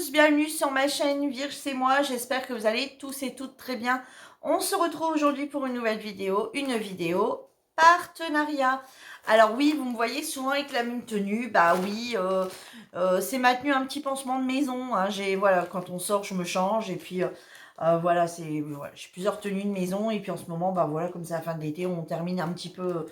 tous, bienvenue sur ma chaîne Virge c'est moi, j'espère que vous allez tous et toutes très bien. On se retrouve aujourd'hui pour une nouvelle vidéo, une vidéo partenariat. Alors oui, vous me voyez souvent avec la même tenue, bah oui, c'est ma tenue un petit pansement de maison, hein. Voilà, quand on sort je me change et puis voilà, j'ai plusieurs tenues de maison et puis en ce moment, bah voilà, comme c'est la fin de l'été, on termine un petit peu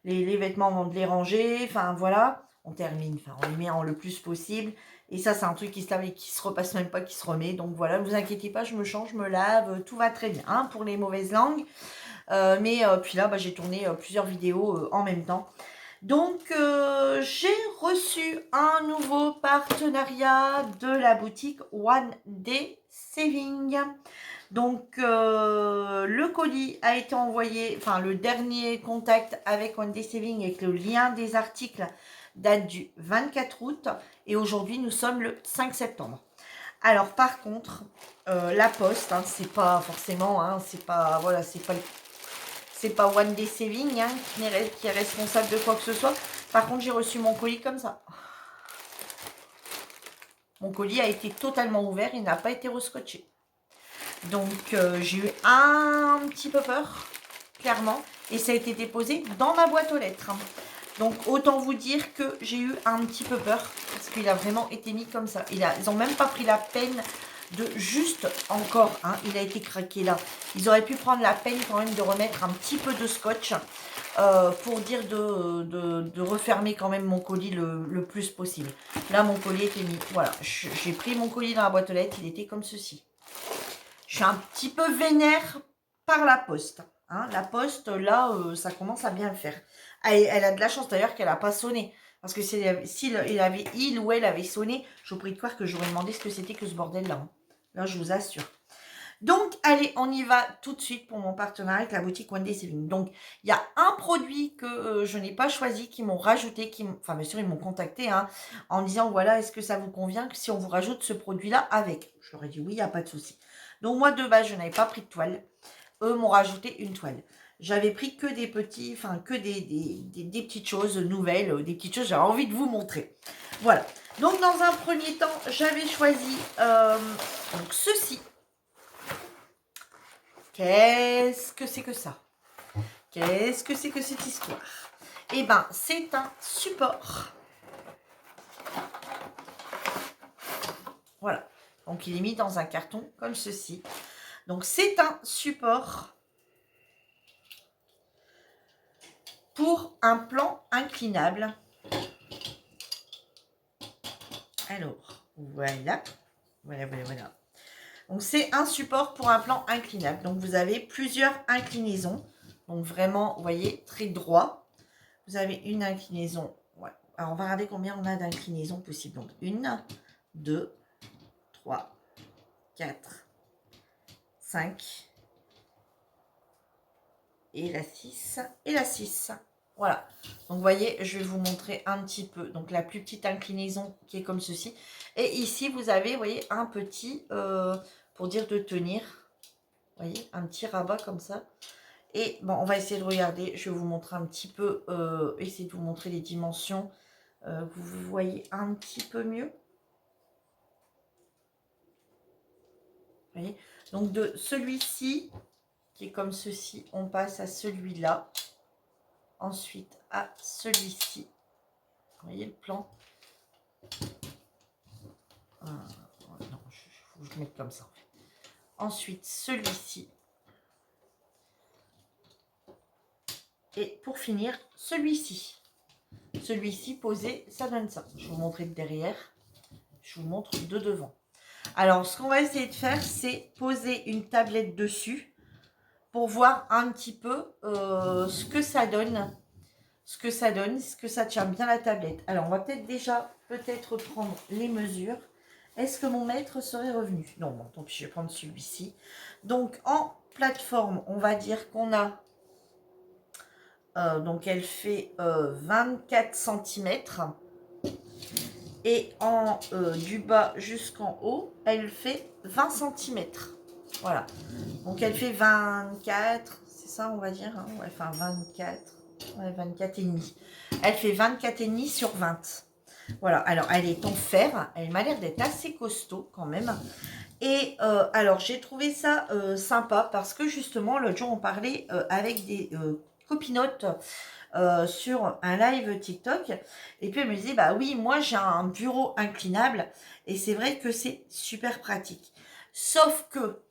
les vêtements avant de les ranger, enfin voilà, on termine, enfin on les met en le plus possible. Et ça, c'est un truc qui se lave et qui se repasse même pas, qui se remet. Donc voilà, ne vous inquiétez pas, je me change, je me lave, tout va très bien hein, pour les mauvaises langues. Puis là, bah, j'ai tourné plusieurs vidéos en même temps. Donc j'ai reçu un nouveau partenariat de la boutique One Day Saving. Donc le colis a été envoyé, enfin le dernier contact avec One Day Saving avec le lien des articles date du 24 août et aujourd'hui nous sommes le 5 septembre. Alors par contre, la poste, hein, c'est pas forcément, hein, c'est pas One Day Saving hein, qui est responsable de quoi que ce soit. Par contre, j'ai reçu mon colis comme ça. Mon colis a été totalement ouvert, il n'a pas été rescotché. Donc j'ai eu un petit peu peur, clairement, et ça a été déposé dans ma boîte aux lettres. Donc autant vous dire que j'ai eu un petit peu peur, parce qu'il a vraiment été mis comme ça. Ils n'ont même pas pris la peine de juste encore, hein, il a été craqué là. Ils auraient pu prendre la peine quand même de remettre un petit peu de scotch pour dire de refermer quand même mon colis le plus possible. Là mon colis était mis, voilà, j'ai pris mon colis dans la boîte aux lettres, il était comme ceci. Je suis un petit peu vénère par la poste. Hein. La poste, là, ça commence à bien le faire. Elle a de la chance d'ailleurs qu'elle n'a pas sonné. Parce que s'il ou elle avait sonné, je vous prie de croire que j'aurais demandé ce que c'était que ce bordel-là. Hein. Là, je vous assure. Donc, allez, on y va tout de suite pour mon partenariat avec la boutique One Day Saving. Donc, il y a un produit que je n'ai pas choisi, qui m'ont rajouté, enfin, bien sûr, ils m'ont contacté hein, en me disant, voilà, est-ce que ça vous convient si on vous rajoute ce produit-là avec? Je leur ai dit, oui, il n'y a pas de souci. Donc, moi, de base, je n'avais pas pris de toile. Eux m'ont rajouté une toile. J'avais pris que des petits, enfin, que des petites choses nouvelles, des petites choses, j'avais envie de vous montrer. Voilà. Donc, dans un premier temps, j'avais choisi donc ceci. Qu'est-ce que c'est que ça? Qu'est-ce que c'est que cette histoire? Eh bien, c'est un support. Voilà. Donc, il est mis dans un carton comme ceci. Donc, c'est un support pour un plan inclinable. Alors, voilà. Voilà. Donc, c'est un support pour un plan inclinable. Donc, vous avez plusieurs inclinaisons. Donc, vraiment, vous voyez, très droit. Vous avez une inclinaison. Ouais. Alors, on va regarder combien on a d'inclinaisons possibles. Donc, 1, 2, 3, 4, 5. Et la 6. Et la 6. Voilà. Donc, vous voyez, je vais vous montrer un petit peu. Donc, la plus petite inclinaison qui est comme ceci. Et ici, vous avez, vous voyez, un petit, pour dire de tenir. Vous voyez, un petit rabat comme ça. Et bon, on va essayer de regarder. Je vais vous montrer un petit peu, essayer de vous montrer les dimensions. Vous voyez un petit peu mieux. Vous voyez. Donc, de celui-ci, qui est comme ceci, on passe à celui-là. Ensuite, à celui-ci. Vous voyez le plan? Non, il faut que je mette comme ça. En fait. Ensuite, celui-ci. Et pour finir, celui-ci. Celui-ci posé, ça donne ça. Je vais vous montrer de derrière. Je vous montre de devant. Alors, ce qu'on va essayer de faire, c'est poser une tablette dessus pour voir un petit peu ce que ça donne. Ce que ça tient bien la tablette. Alors, on va peut-être prendre les mesures. Est-ce que mon mètre serait revenu? Non, bon, tant pis, je vais prendre celui-ci. Donc, en plateforme, on va dire qu'on a... donc, elle fait 24 cm. Et du bas jusqu'en haut, elle fait 20 cm. Voilà. Donc, elle fait 24, c'est ça, on va dire. Hein, ouais, enfin, 24. Ouais, 24 et demi. Elle fait 24 et demi sur 20. Voilà, alors elle est en fer, elle m'a l'air d'être assez costaud quand même. Et alors j'ai trouvé ça sympa parce que justement l'autre jour on parlait avec des copinotes sur un live TikTok. Et puis elle me disait, bah oui, moi j'ai un bureau inclinable et c'est vrai que c'est super pratique. Sauf que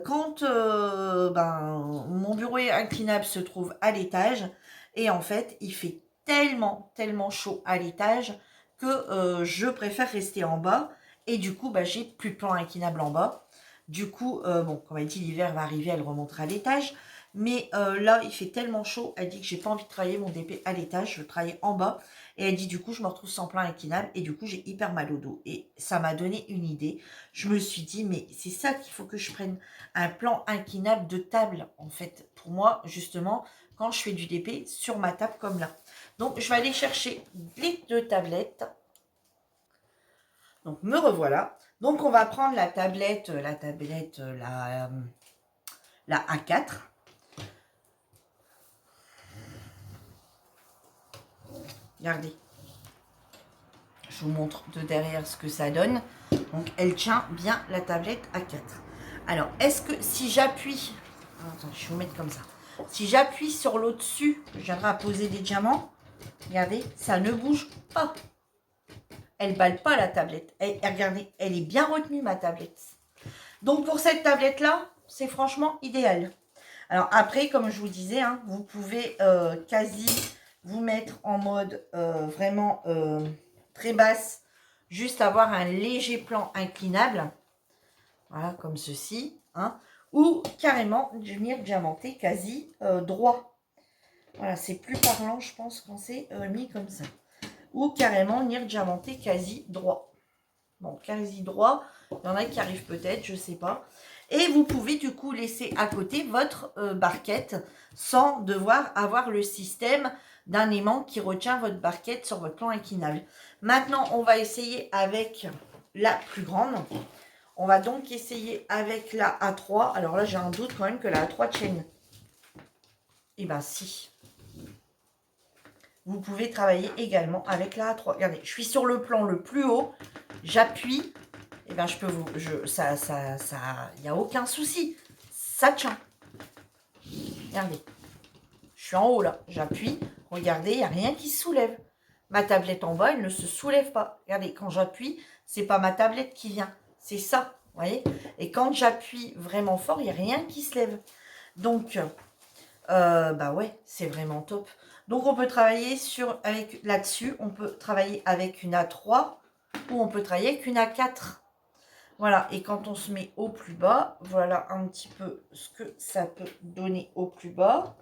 quand mon bureau inclinable se trouve à l'étage et en fait il fait tellement chaud à l'étage que je préfère rester en bas et du coup bah, j'ai plus de plan inclinable en bas. Du coup, bon, comme elle dit, l'hiver va arriver, elle remontera à l'étage. Mais là, il fait tellement chaud, elle dit que j'ai pas envie de travailler mon DP à l'étage, je veux travailler en bas. Et elle dit du coup, je me retrouve sans plan inclinable et du coup, j'ai hyper mal au dos. Et ça m'a donné une idée. Je me suis dit, mais c'est ça qu'il faut que je prenne un plan inclinable de table, en fait. Pour moi, justement, quand je fais du DP sur ma table comme là. Donc, je vais aller chercher les deux tablettes. Donc, me revoilà. Donc, on va prendre la tablette, la A4. Regardez. Je vous montre de derrière ce que ça donne. Donc, elle tient bien la tablette A4. Alors, est-ce que si j'appuie... Attends, je vais vous mettre comme ça. Si j'appuie sur l'au-dessus, j'aimerais poser des diamants. Regardez, ça ne bouge pas. Elle ne balle pas la tablette. Regardez, elle est bien retenue, ma tablette. Donc, pour cette tablette-là, c'est franchement idéal. Alors, après, comme je vous disais, hein, vous pouvez quasi vous mettre en mode vraiment très basse. Juste avoir un léger plan inclinable. Voilà, comme ceci. Hein, ou carrément venir diamanter quasi droit. Voilà, c'est plus parlant, je pense, quand c'est mis comme ça. Ou carrément venir diamanter quasi droit. Bon, quasi droit, il y en a qui arrivent peut-être, je ne sais pas. Et vous pouvez du coup laisser à côté votre barquette sans devoir avoir le système d'un aimant qui retient votre barquette sur votre plan inclinable. Maintenant, on va essayer avec la plus grande. On va donc essayer avec la A3. Alors là, j'ai un doute quand même que la A3 tienne. Eh bien, si. Vous pouvez travailler également avec la A3. Regardez, je suis sur le plan le plus haut. J'appuie. Eh bien, je peux vous... il n'y a aucun souci. Ça tient. Regardez. Je suis en haut, là. J'appuie. Regardez, il n'y a rien qui se soulève. Ma tablette en bas, elle ne se soulève pas. Regardez, quand j'appuie, c'est pas ma tablette qui vient. C'est ça, vous voyez. Et quand j'appuie vraiment fort, il n'y a rien qui se lève. Donc, bah ouais, c'est vraiment top. Donc, on peut travailler là-dessus. On peut travailler avec une A3 ou on peut travailler avec une A4. Voilà, et quand on se met au plus bas, voilà un petit peu ce que ça peut donner au plus bas.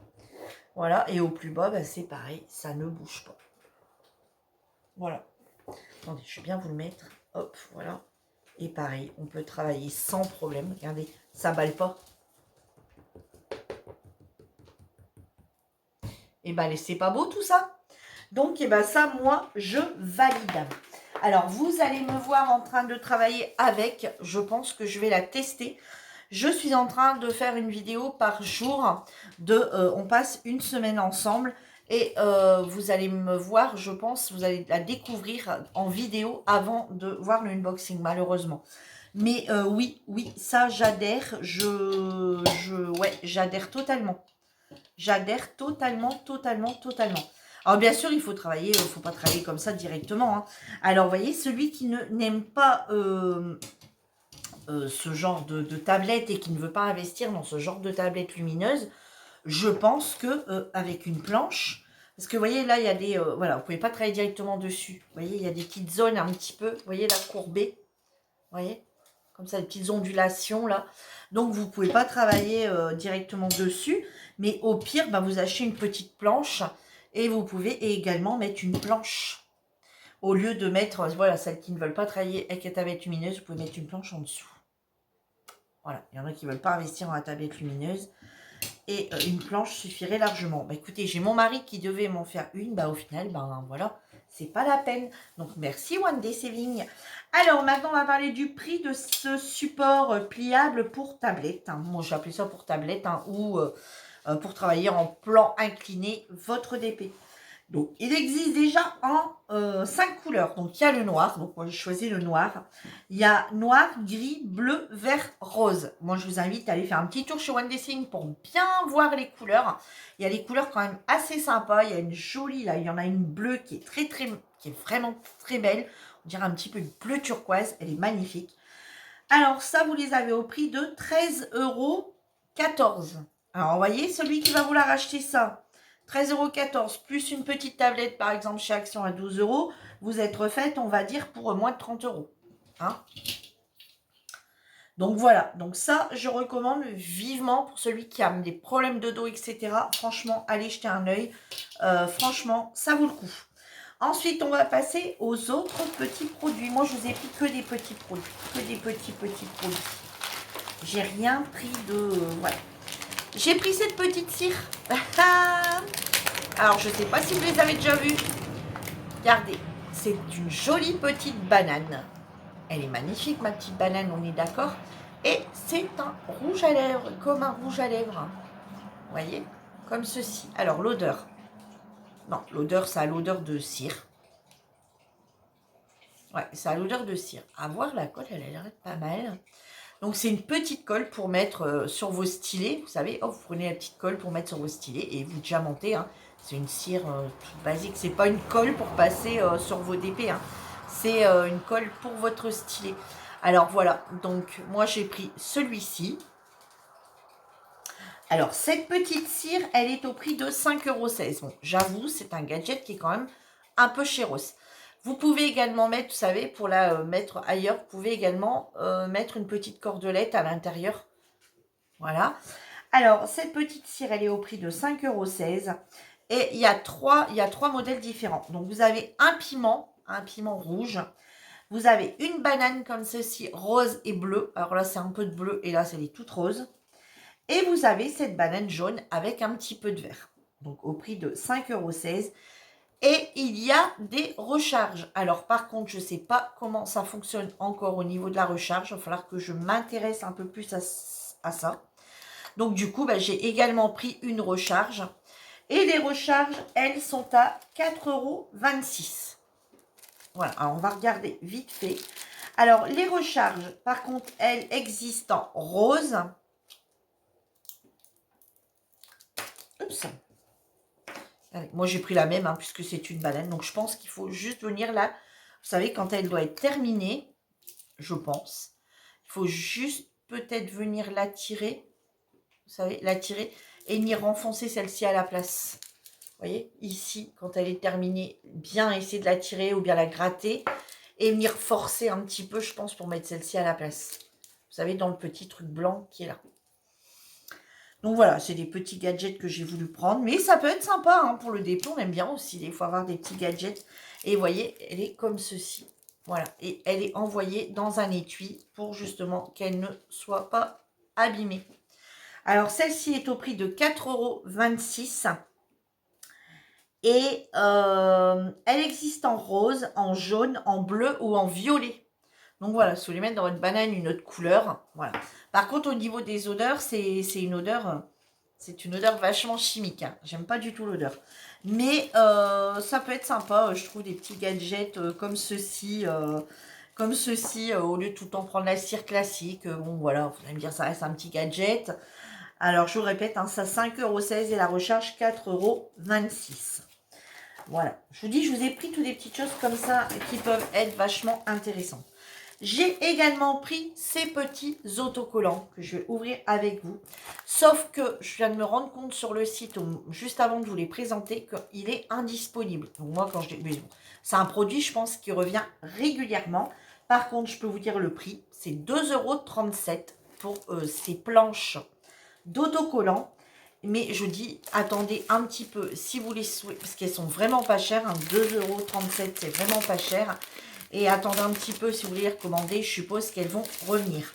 Voilà, et au plus bas, bah, c'est pareil, ça ne bouge pas. Voilà. Attendez, je vais bien vous le mettre. Hop, voilà. Et pareil, on peut travailler sans problème. Regardez, ça balle pas. Et bah, c'est pas beau tout ça. Donc, et bah, ça, moi, je valide. Alors, vous allez me voir en train de travailler avec. Je pense que je vais la tester. Je suis en train de faire une vidéo par jour. On passe une semaine ensemble. Et vous allez me voir, je pense, vous allez la découvrir en vidéo avant de voir le unboxing, malheureusement. Mais oui, ça, j'adhère. Ouais, j'adhère totalement. J'adhère totalement. Alors, bien sûr, il faut travailler, il ne faut pas travailler comme ça directement. Hein. Alors, vous voyez, celui qui n'aime pas ce genre de tablette et qui ne veut pas investir dans ce genre de tablette lumineuse, je pense que avec une planche, parce que vous voyez, là, il y a des... voilà, vous ne pouvez pas travailler directement dessus. Vous voyez, il y a des petites zones un petit peu, vous voyez, là, courbées. Vous voyez, comme ça, des petites ondulations, là. Donc, vous ne pouvez pas travailler directement dessus. Mais au pire, bah, vous achetez une petite planche et vous pouvez également mettre une planche. Au lieu de mettre, voilà, celles qui ne veulent pas travailler avec la tablette lumineuse, vous pouvez mettre une planche en dessous. Voilà, il y en a qui ne veulent pas investir dans la tablette lumineuse. Et une planche suffirait largement. Bah, écoutez, j'ai mon mari qui devait m'en faire une. Bah, au final, ben voilà, c'est pas la peine. Donc, merci One Day Saving. Alors, maintenant, on va parler du prix de ce support pliable pour tablette. Hein. Moi, j'ai appelé ça pour tablette hein, ou pour travailler en plan incliné votre DP. Donc, il existe déjà en 5 couleurs. Donc, il y a le noir. Donc, moi, j'ai choisi le noir. Il y a noir, gris, bleu, vert, rose. Moi, je vous invite à aller faire un petit tour chez One Dessing pour bien voir les couleurs. Il y a des couleurs quand même assez sympas. Il y a une jolie, là, il y en a une bleue qui est qui est vraiment très belle. On dirait un petit peu une bleu turquoise. Elle est magnifique. Alors, ça, vous les avez au prix de 13,14 €. Alors, vous voyez, celui qui va vouloir acheter ça, 13,14 € plus une petite tablette, par exemple, chez Action à 12 €, vous êtes refaite, on va dire, pour moins de 30 €. Hein, donc, voilà. Donc, ça, je recommande vivement pour celui qui a des problèmes de dos, etc. Franchement, allez jeter un œil. Franchement, ça vaut le coup. Ensuite, on va passer aux autres petits produits. Moi, je vous ai pris que des petits produits. Que des petits produits. J'ai rien pris de... voilà. J'ai pris cette petite cire. Alors, je ne sais pas si vous les avez déjà vues. Regardez, c'est une jolie petite banane. Elle est magnifique, ma petite banane, on est d'accord. Et c'est un rouge à lèvres, comme un rouge à lèvres. Vous voyez, comme ceci. Alors, l'odeur. Non, l'odeur, ça a l'odeur de cire. Ouais, ça a l'odeur de cire. À voir, la colle, elle a l'air pas mal. Donc, c'est une petite colle pour mettre sur vos stylets. Vous savez, oh, vous prenez la petite colle pour mettre sur vos stylets et vous diamantez. Hein. C'est une cire toute basique. C'est pas une colle pour passer sur vos DP. Hein. C'est une colle pour votre stylet. Alors, voilà. Donc, moi, j'ai pris celui-ci. Alors, cette petite cire, elle est au prix de 5,16 €. Bon, j'avoue, c'est un gadget qui est quand même un peu chéros. Vous pouvez également mettre, vous savez, pour la mettre ailleurs, vous pouvez également mettre une petite cordelette à l'intérieur. Voilà. Alors, cette petite cire, elle est au prix de 5,16 €. Et il y a trois modèles différents. Donc, vous avez un piment rouge. Vous avez une banane comme ceci, rose et bleu. Alors là, c'est un peu de bleu et là, c'est les toutes roses. Et vous avez cette banane jaune avec un petit peu de vert. Donc, au prix de 5,16 €. Et il y a des recharges. Alors, par contre, je ne sais pas comment ça fonctionne encore au niveau de la recharge. Il va falloir que je m'intéresse un peu plus à ça. Donc, du coup, j'ai également pris une recharge. Et les recharges, elles, sont à 4,26 €. Voilà, alors on va regarder vite fait. Alors, les recharges, par contre, elles existent en rose. Oups. Allez, moi, j'ai pris la même, hein, puisque c'est une banane. Donc, je pense qu'il faut juste venir là. Vous savez, quand elle doit être terminée, je pense, il faut juste peut-être venir la tirer. Vous savez, la tirer et venir renfoncer celle-ci à la place. Vous voyez, ici, quand elle est terminée, bien essayer de la tirer ou bien la gratter et venir forcer un petit peu, je pense, pour mettre celle-ci à la place. Vous savez, dans le petit truc blanc qui est là. Donc voilà, c'est des petits gadgets que j'ai voulu prendre. Mais ça peut être sympa hein, pour le dépôt. On aime bien aussi des fois avoir des petits gadgets. Et vous voyez, elle est comme ceci. Voilà. Et elle est envoyée dans un étui pour justement qu'elle ne soit pas abîmée. Alors celle-ci est au prix de 4,26 €. Et elle existe en rose, en jaune, en bleu ou en violet. Donc voilà, si vous voulez mettre dans votre banane une autre couleur. Voilà. Par contre, au niveau des odeurs, c'est une odeur vachement chimique. Hein. J'aime pas du tout l'odeur. Mais ça peut être sympa, je trouve, des petits gadgets comme ceci. Au lieu de tout le temps prendre la cire classique. Bon, voilà, vous allez me dire, ça reste un petit gadget. Alors, je vous répète, hein, ça 5,16 € et la recharge 4,26 €. Voilà. Je vous dis, je vous ai pris toutes des petites choses comme ça qui peuvent être vachement intéressantes. J'ai également pris ces petits autocollants que je vais ouvrir avec vous. Sauf que je viens de me rendre compte sur le site, juste avant de vous les présenter, qu'il est indisponible. Donc moi, quand je dis... Bon, c'est un produit, je pense, qui revient régulièrement. Par contre, je peux vous dire le prix. C'est 2,37 € pour ces planches d'autocollants. Mais je dis, attendez un petit peu si vous les souhaitez, parce qu'elles sont vraiment pas chères. Hein, 2,37 €, c'est vraiment pas cher. Et attendez un petit peu si vous voulez les recommander. Je suppose qu'elles vont revenir.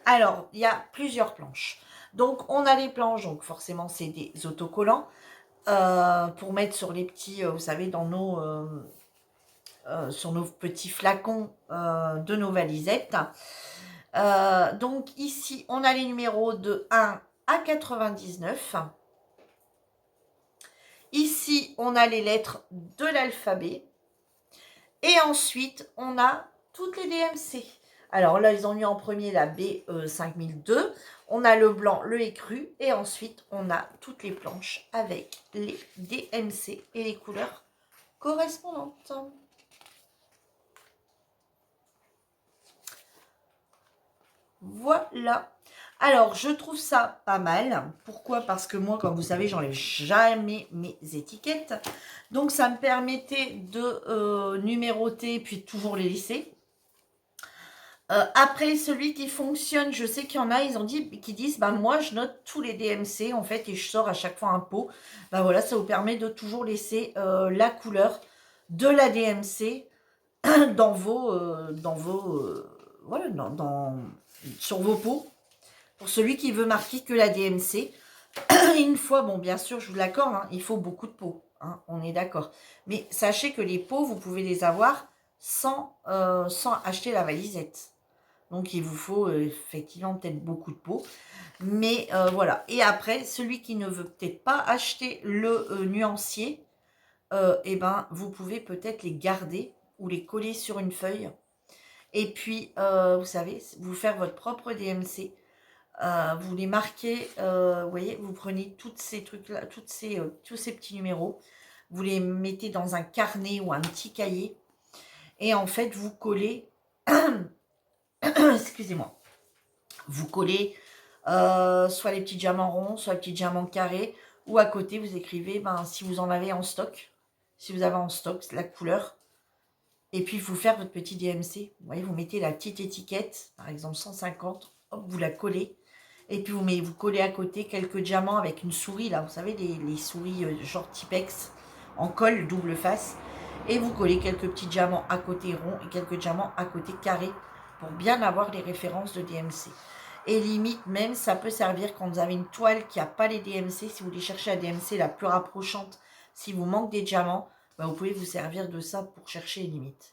Alors, il y a plusieurs planches. Donc, on a les planches. Donc, forcément, c'est des autocollants. Pour mettre sur les petits, vous savez, dans sur nos petits flacons de nos valisettes. Donc, ici, on a les numéros de 1 à 99. Ici, on a les lettres de l'alphabet. Et ensuite, on a toutes les DMC. Alors là, ils ont mis en premier la B5002. On a le blanc, le écru. Et ensuite, on a toutes les planches avec les DMC et les couleurs correspondantes. Voilà. Alors, je trouve ça pas mal. Pourquoi? Parce que moi, comme vous savez, j'enlève jamais mes étiquettes. Donc, ça me permettait de numéroter puis toujours les laisser. Après, celui qui fonctionne, je sais qu'il y en a, ils ont dit, qui disent, bah moi, je note tous les DMC, en fait, et je sors à chaque fois un pot. Bah voilà, ça vous permet de toujours laisser la couleur de la DMC dans voilà, sur vos pots. Pour celui qui veut marquer que la DMC, une fois, bon, bien sûr, je vous l'accorde, hein, il faut beaucoup de pots, hein, on est d'accord. Mais sachez que les pots, vous pouvez les avoir sans acheter la valisette. Donc, il vous faut effectivement peut-être beaucoup de pots. Mais voilà. Et après, celui qui ne veut peut-être pas acheter le nuancier, eh ben, vous pouvez peut-être les garder ou les coller sur une feuille. Et puis, vous savez, vous faire votre propre DMC. Vous les marquez, vous voyez, vous prenez toutes ces trucs-là, tous ces petits numéros. Vous les mettez dans un carnet ou un petit cahier. Et en fait, vous collez... Excusez-moi. Vous collez soit les petits diamants ronds, soit les petits diamants carrés. Ou à côté, vous écrivez, ben, si vous en avez en stock. Si vous avez en stock, la couleur. Et puis, vous faire votre petit DMC. Vous voyez, vous mettez la petite étiquette, par exemple 150. Hop, vous la collez. Et puis, vous collez à côté quelques diamants avec une souris, là. Vous savez, les souris genre Tipex en colle double face. Et vous collez quelques petits diamants à côté rond et quelques diamants à côté carré pour bien avoir les références de DMC. Et limite, même, ça peut servir quand vous avez une toile qui n'a pas les DMC. Si vous voulez chercher la DMC la plus rapprochante, si vous manque des diamants, ben vous pouvez vous servir de ça pour chercher les limites.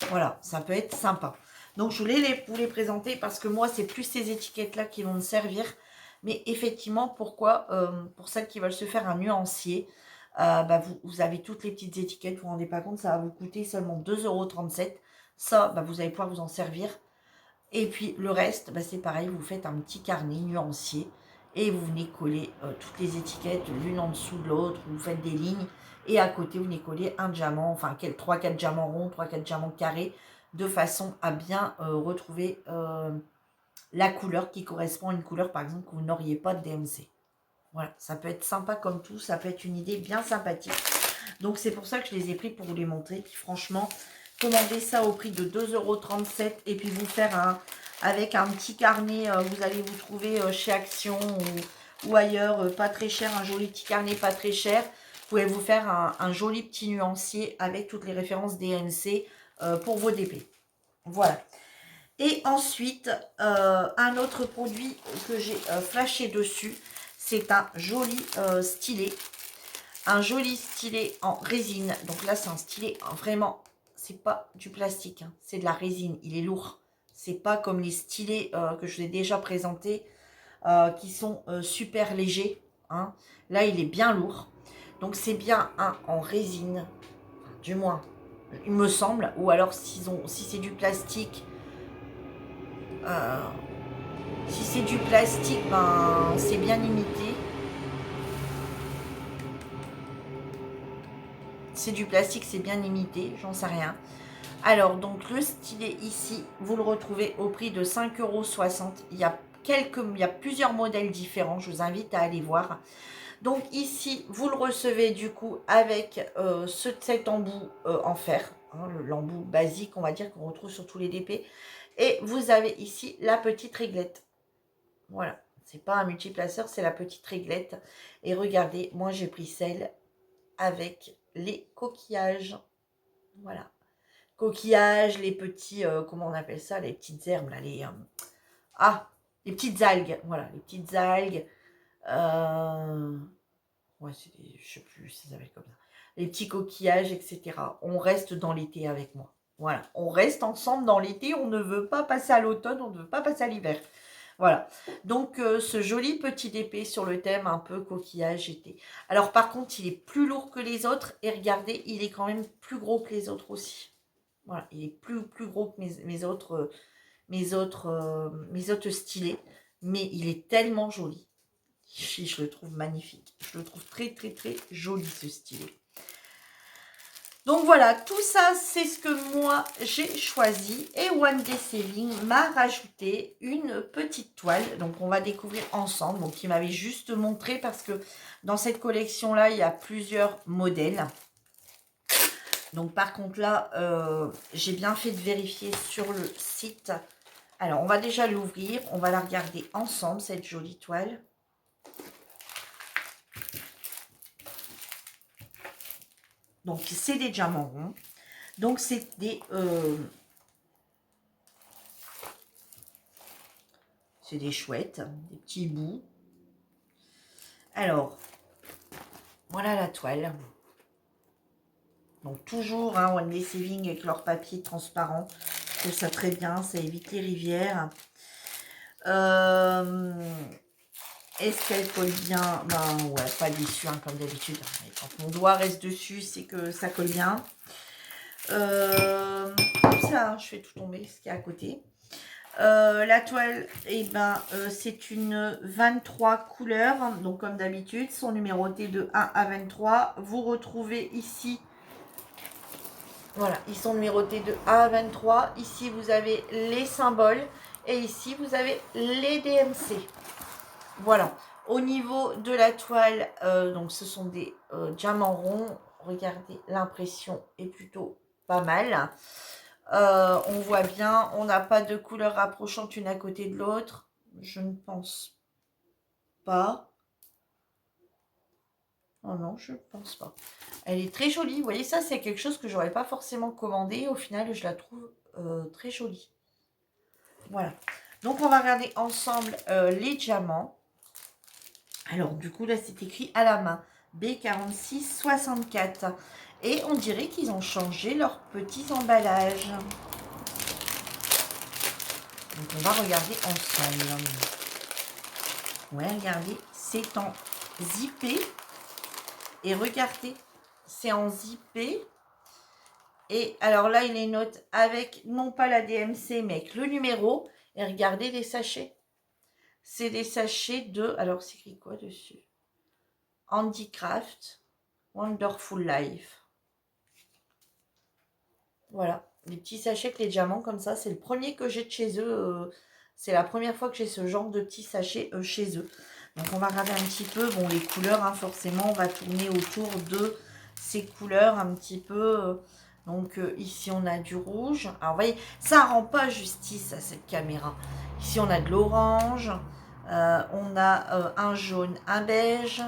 Voilà, ça peut être sympa. Donc, je voulais vous les présenter parce que moi, c'est plus ces étiquettes-là qui vont me servir. Mais effectivement, pourquoi pour celles qui veulent se faire un nuancier, bah vous avez toutes les petites étiquettes, vous ne vous rendez pas compte, ça va vous coûter seulement 2,37 €. Ça, bah, vous allez pouvoir vous en servir. Et puis, le reste, bah, c'est pareil, vous faites un petit carnet nuancier et vous venez coller toutes les étiquettes l'une en dessous de l'autre, vous faites des lignes. Et à côté, vous venez coller un diamant, enfin 3-4 diamants ronds, 3-4 diamants carrés, de façon à bien retrouver la couleur qui correspond à une couleur, par exemple, que vous n'auriez pas de DMC. Voilà, ça peut être sympa comme tout, ça peut être une idée bien sympathique. Donc, c'est pour ça que je les ai pris pour vous les montrer. Puis franchement, commandez ça au prix de 2,37 € et puis vous faire avec un petit carnet, vous allez vous trouver chez Action ou ailleurs, pas très cher, un joli petit carnet pas très cher. Vous pouvez vous faire un joli petit nuancier avec toutes les références DMC pour vos DP. Voilà. Et ensuite, un autre produit que j'ai flashé dessus, c'est un joli stylet. Un joli stylet en résine. Donc là, c'est un stylet vraiment, c'est pas du plastique, hein, c'est de la résine. Il est lourd. C'est pas comme les stylets que je vous ai déjà présentés, qui sont super légers. Hein. Là, il est bien lourd. Donc, c'est bien un en résine, du moins, il me semble. Ou alors, si c'est du plastique, ben, c'est bien limité. C'est du plastique, c'est bien limité, j'en sais rien. Alors, donc, le stylet ici, vous le retrouvez au prix de 5,60 €. Il y a plusieurs modèles différents, je vous invite à aller voir. Donc, ici, vous le recevez du coup avec cet embout en fer, hein, l'embout basique, on va dire, qu'on retrouve sur tous les DP. Et vous avez ici la petite réglette. Voilà, c'est pas un multiplaceur, c'est la petite réglette. Et regardez, moi, j'ai pris celle avec les coquillages. Voilà. Coquillages, les petits, comment on appelle ça, les petites herbes, là, les petites algues. Voilà, les petites algues. Ouais, je sais plus si ça s'appelle comme ça. Les petits coquillages, etc. On reste dans l'été avec moi. Voilà, on reste ensemble dans l'été. On ne veut pas passer à l'automne, on ne veut pas passer à l'hiver. Voilà. Donc, ce joli petit épée sur le thème un peu coquillage été. Alors, par contre, il est plus lourd que les autres. Et regardez, il est quand même plus gros que les autres aussi. Voilà, il est plus gros que mes autres stylés. Mais il est tellement joli. Je le trouve magnifique. Je le trouve très, très, très joli, ce stylet. Donc voilà, tout ça, c'est ce que moi, j'ai choisi. Et One Day Saving m'a rajouté une petite toile. Donc, on va découvrir ensemble. Donc, il m'avait juste montré parce que dans cette collection-là, il y a plusieurs modèles. Donc, par contre, là, j'ai bien fait de vérifier sur le site. Alors, on va déjà l'ouvrir. On va la regarder ensemble, cette jolie toile. Donc, c'est des diamants ronds. Donc, c'est des chouettes, des petits bouts. Alors, voilà la toile. Donc, toujours One Day Saving avec leur papier transparent. Je trouve ça très bien, ça évite les rivières. Est-ce qu'elle colle bien? Ben ouais, pas déçu comme d'habitude. Quand mon doigt reste dessus, c'est que ça colle bien. Ça, je fais tout tomber ce qu'il y a à côté. La toile, c'est une 23 couleurs. Donc, comme d'habitude, sont numérotées de 1 à 23. Vous retrouvez ici, voilà, ils sont numérotés de 1 à 23. Ici, vous avez les symboles. Et ici, vous avez les DMC. Voilà. Au niveau de la toile, donc ce sont des diamants ronds. Regardez, l'impression est plutôt pas mal. On voit bien, on n'a pas de couleurs rapprochantes une à côté de l'autre. Je ne pense pas. Oh non, je ne pense pas. Elle est très jolie. Vous voyez, ça, c'est quelque chose que j'aurais pas forcément commandé. Au final, je la trouve très jolie. Voilà. Donc, on va regarder ensemble les diamants. Alors, du coup, là, c'est écrit à la main. B4664. Et on dirait qu'ils ont changé leurs petits emballages. Donc, on va regarder ensemble. Ouais, regardez, c'est en zippé. Et regardez, c'est en zippé. Et alors là, il est note avec, non pas la DMC, mais avec le numéro. Et regardez les sachets. C'est des sachets de... Alors, c'est écrit quoi dessus? Handicraft, Wonderful Life. Voilà, les petits sachets avec les diamants comme ça. C'est le premier que j'ai de chez eux. C'est la première fois que j'ai ce genre de petits sachets chez eux. Donc, on va regarder un petit peu. Bon, les couleurs, forcément, on va tourner autour de ces couleurs un petit peu. Donc, ici, on a du rouge. Alors, vous voyez, ça rend pas justice à cette caméra. Ici, on a de l'orange. On a un jaune, un beige.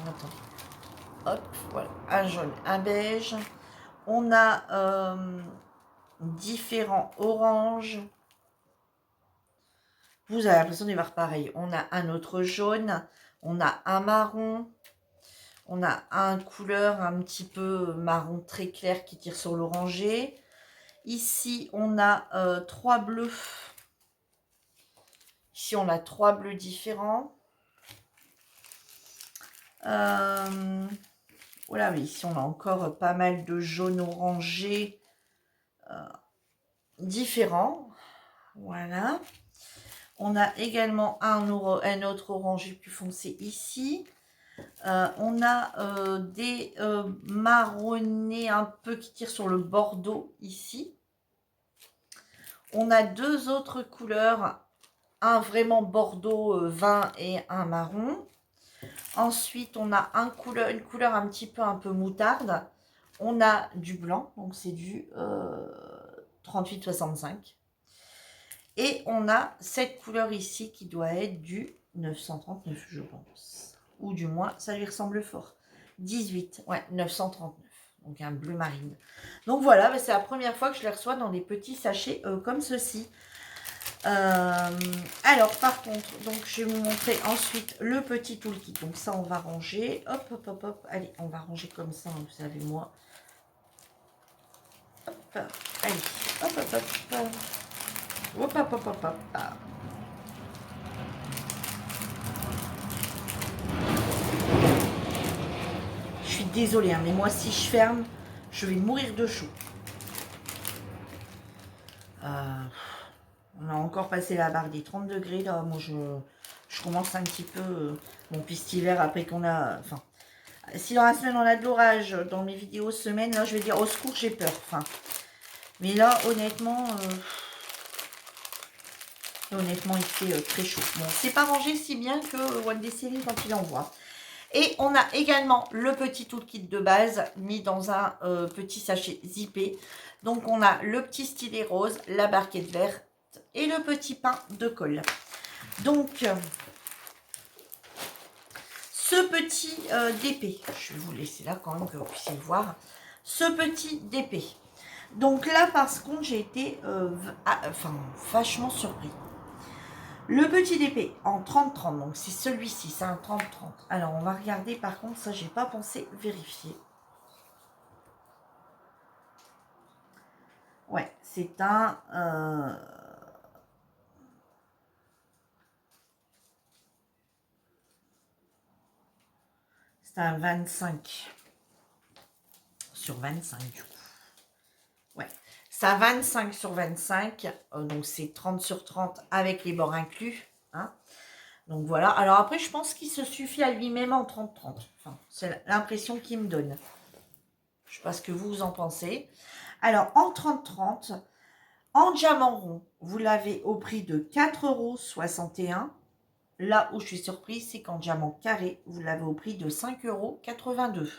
Attendez. Hop, voilà. Un jaune, un beige. On a différents oranges. Vous avez l'impression d'y voir pareil. On a un autre jaune. On a un marron. On a un couleur un petit peu marron très clair qui tire sur l'orangé. Ici, on a 3 bleus. Ici, on a 3 bleus différents. Voilà, mais ici, on a encore pas mal de jaune orangé différents. Voilà. On a également un autre orangé plus foncé ici. On a des marronnés un peu qui tirent sur le bordeaux ici. On a 2 autres couleurs, un vraiment bordeaux vin et un marron. Ensuite, on a une couleur un peu moutarde. On a du blanc, donc c'est du 38,65. Et on a cette couleur ici qui doit être du 939, je pense. Ou du moins, ça lui ressemble fort. 18, ouais, 939. Donc un bleu marine. Donc voilà, c'est la première fois que je les reçois dans des petits sachets comme ceci. Alors par contre, donc je vais vous montrer ensuite le petit toolkit. Donc ça, on va ranger. Hop, hop, hop, hop. Allez, on va ranger comme ça, vous savez, moi. Hop, allez, hop, hop, hop. Hop, hop, hop, hop, hop. Je suis désolée, hein, mais moi, si je ferme, je vais mourir de chaud. On a encore passé la barre des 30 degrés, là. Moi, je commence un petit peu... mon hiver, après qu'on a... Enfin, si dans la semaine, on a de l'orage, dans mes vidéos semaine, là, je vais dire, au secours, j'ai peur. Enfin, mais là, honnêtement... honnêtement, il fait très chaud. Bon, c'est pas rangé si bien que One Day Saving quand il envoie. Et on a également le petit toolkit de base mis dans un petit sachet zippé. Donc on a le petit stylet rose, la barquette verte et le petit pain de colle. Donc ce petit DP, je vais vous laisser là quand même que vous puissiez le voir. Ce petit DP. Donc là par contre j'ai été vachement surpris. Le petit DP en 30-30, donc c'est celui-ci, c'est un 30-30. Alors, on va regarder, par contre, ça, j'ai pas pensé vérifier. Ouais, c'est un... c'est un 25 sur 25, du coup. Ouais, c'est un 25 sur 25, donc c'est 30 sur 30 avec les bords inclus, hein. Donc voilà, alors après je pense qu'il se suffit à lui-même en 30-30. Enfin, c'est l'impression qu'il me donne. Je ne sais pas ce que vous en pensez. Alors en 30-30, en diamant rond, vous l'avez au prix de 4,61 €. Là où je suis surprise, c'est qu'en diamant carré, vous l'avez au prix de 5,82 €.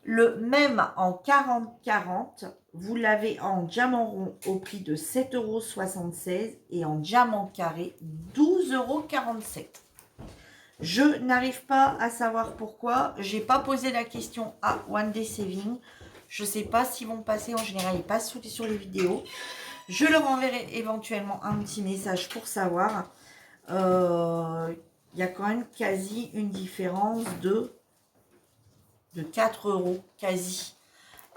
Le même en 40-40, vous l'avez en diamant rond au prix de 7,76 € et en diamant carré 12,47 €. Je n'arrive pas à savoir pourquoi. Je n'ai pas posé la question à One Day Saving. Je ne sais pas s'ils vont passer. En général, ils passent sur les vidéos. Je leur enverrai éventuellement un petit message pour savoir. Il y a quand même quasi une différence de 4 € quasi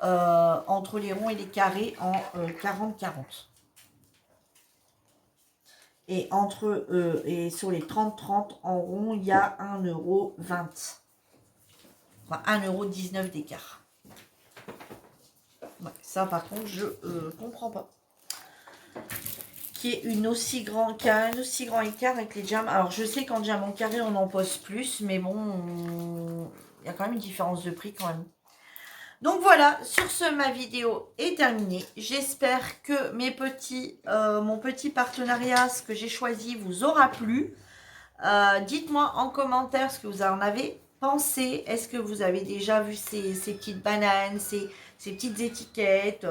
entre les ronds et les carrés en 40-40. Et et sur les 30-30 en rond, il y a 1,20 €. Enfin, 1,19 € d'écart. Ouais, ça, par contre, je comprends pas. Qui est qui a un aussi grand écart avec les diamants. Alors, je sais qu'en diamant carré, on en pose plus, mais bon, il y a quand même une différence de prix quand même. Donc voilà, sur ce, ma vidéo est terminée. J'espère que mon petit partenariat, ce que j'ai choisi, vous aura plu. Dites-moi en commentaire ce que vous en avez pensé. Est-ce que vous avez déjà vu ces petites bananes, ces petites étiquettes?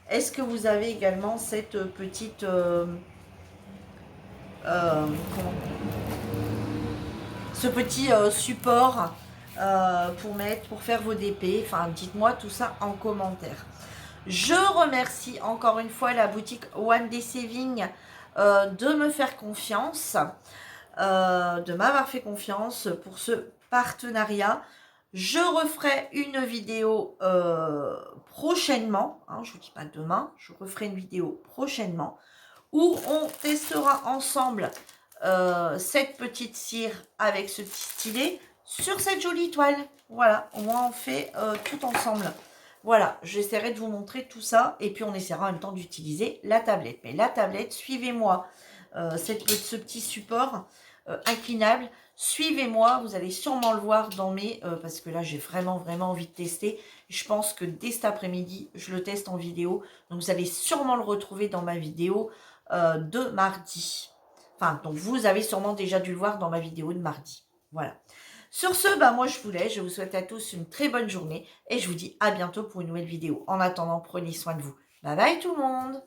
Est-ce que vous avez également cette petite... ce petit support pour faire vos DP? Enfin, dites-moi tout ça en commentaire. Je remercie encore une fois la boutique One Day Saving de me faire confiance, de m'avoir fait confiance pour ce partenariat. Je referai une vidéo prochainement, hein, je ne vous dis pas demain, je referai une vidéo prochainement où on testera ensemble cette petite cire avec ce petit stylet sur cette jolie toile. Voilà, au moins on fait tout ensemble. Voilà, j'essaierai de vous montrer tout ça et puis on essaiera en même temps d'utiliser la tablette. Mais la tablette, suivez-moi, ce petit support inclinable. Suivez-moi, vous allez sûrement le voir dans mes... parce que là, j'ai vraiment envie de tester. Je pense que dès cet après-midi, je le teste en vidéo. Donc, vous allez sûrement le retrouver dans ma vidéo de mardi. Enfin, donc vous avez sûrement déjà dû le voir dans ma vidéo de mardi. Voilà. Sur ce, bah, moi, je vous laisse. Je vous souhaite à tous une très bonne journée. Et je vous dis à bientôt pour une nouvelle vidéo. En attendant, prenez soin de vous. Bye bye tout le monde!